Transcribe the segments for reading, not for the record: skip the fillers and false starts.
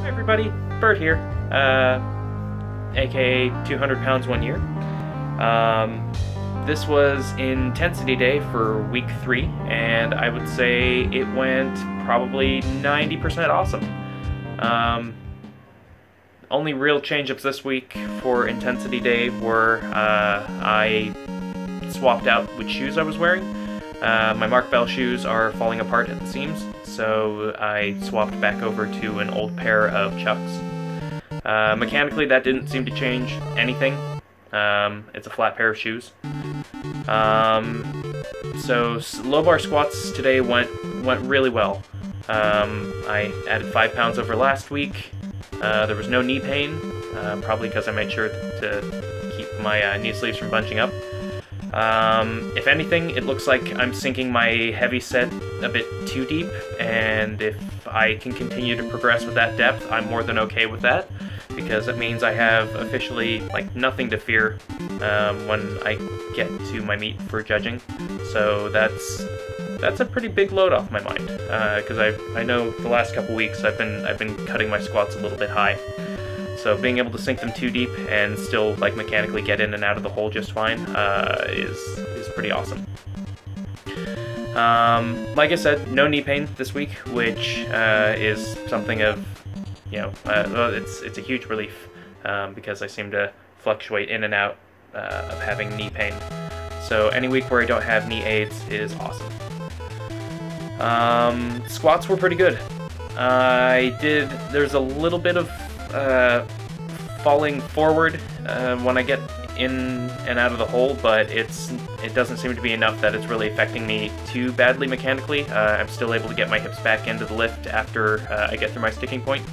everybody, Bert here, aka 200 pounds 1 year. This was intensity day for week 3, and I would say it went probably 90% awesome. Only real change-ups this week for intensity day were I swapped out which shoes I was wearing. My Mark Bell shoes are falling apart at the seams, so I swapped back over to an old pair of Chucks. Mechanically, that didn't seem to change anything. It's a flat pair of shoes. So low bar squats today went really well. I added 5 pounds over last week. There was no knee pain, probably because I made sure to keep my knee sleeves from bunching up. If anything, it looks like I'm sinking my heavy set a bit too deep, and if I can continue to progress with that depth, I'm more than okay with that, because it means I have officially nothing to fear when I get to my meet for judging. So that's a pretty big load off my mind, because I know the last couple weeks I've been cutting my squats a little bit high. So being able to sink them too deep and still mechanically get in and out of the hole just fine is pretty awesome. Like I said, no knee pain this week, which is something of, well, it's a huge relief, because I seem to fluctuate in and out of having knee pain. So any week where I don't have knee aids is awesome. Squats were pretty good. There's a little bit of falling forward when I get in and out of the hole, but it doesn't seem to be enough that it's really affecting me too badly mechanically. I'm still able to get my hips back into the lift after I get through my sticking point,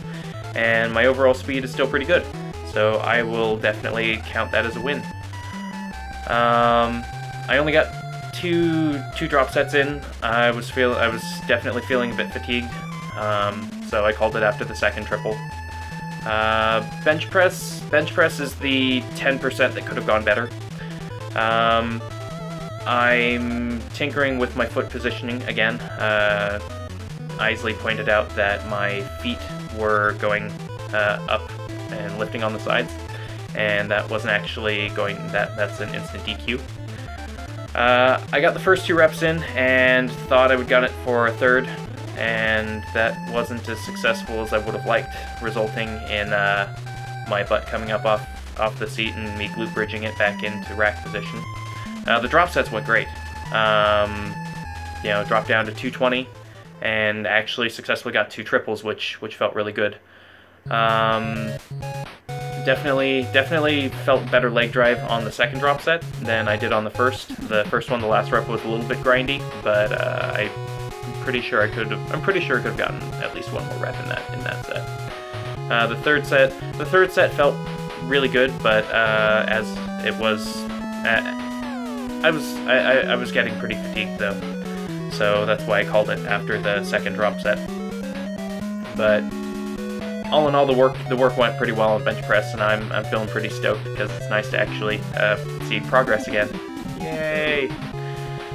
and my overall speed is still pretty good, so I will definitely count that as a win. I only got two drop sets in. I was definitely feeling a bit fatigued, so I called it after the second triple. Bench press is the 10% that could have gone better. I'm tinkering with my foot positioning again. Isley pointed out that my feet were going up and lifting on the sides, and that wasn't actually going. That's an instant DQ. I got the first 2 reps in and thought I would got it for a third, and that wasn't as successful as I would have liked, resulting in my butt coming up off the seat and me glute bridging it back into rack position. The drop sets went great. Dropped down to 220 and actually successfully got 2 triples, which felt really good. Definitely felt better leg drive on the second drop set than I did on the first. The first one, the last rep, was a little bit grindy, but I'm pretty sure I could have gotten at least 1 more rep in that set. The third set felt really good, but as it was, I was getting pretty fatigued though, so that's why I called it after the second drop set. But all in all, the work went pretty well on bench press, and I'm feeling pretty stoked because it's nice to actually see progress again. Yay!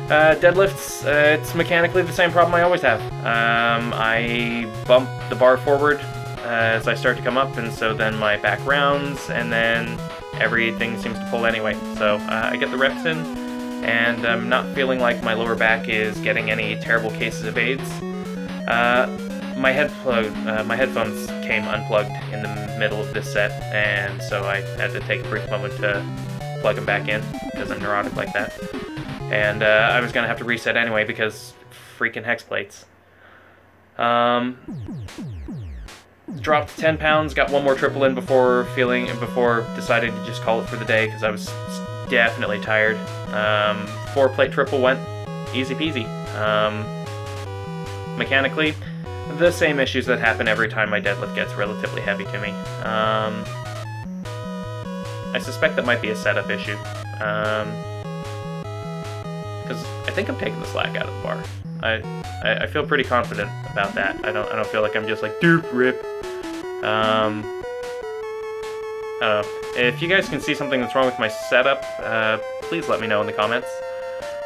Deadlifts, it's mechanically the same problem I always have. I bump the bar forward as I start to come up, and so then my back rounds, and then everything seems to pull anyway. So I get the reps in, and I'm not feeling like my lower back is getting any terrible cases of AIDS. My headphones came unplugged in the middle of this set, and so I had to take a brief moment to plug them back in, because I'm neurotic like that. And I was going to have to reset anyway because freaking hex plates. Dropped 10 pounds, got 1 more triple in before deciding to just call it for the day because I was definitely tired. 4 plate triple went easy peasy. Mechanically, the same issues that happen every time my deadlift gets relatively heavy to me. I suspect that might be a setup issue. Because I think I'm taking the slack out of the bar. I feel pretty confident about that. I don't feel like I'm just like doop rip. If you guys can see something that's wrong with my setup, please let me know in the comments.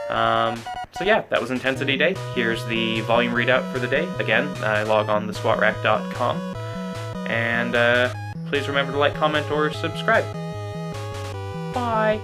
So yeah, that was Intensity Day. Here's the volume readout for the day. Again, I log on to squatrack.com. And please remember to like, comment, or subscribe. Bye!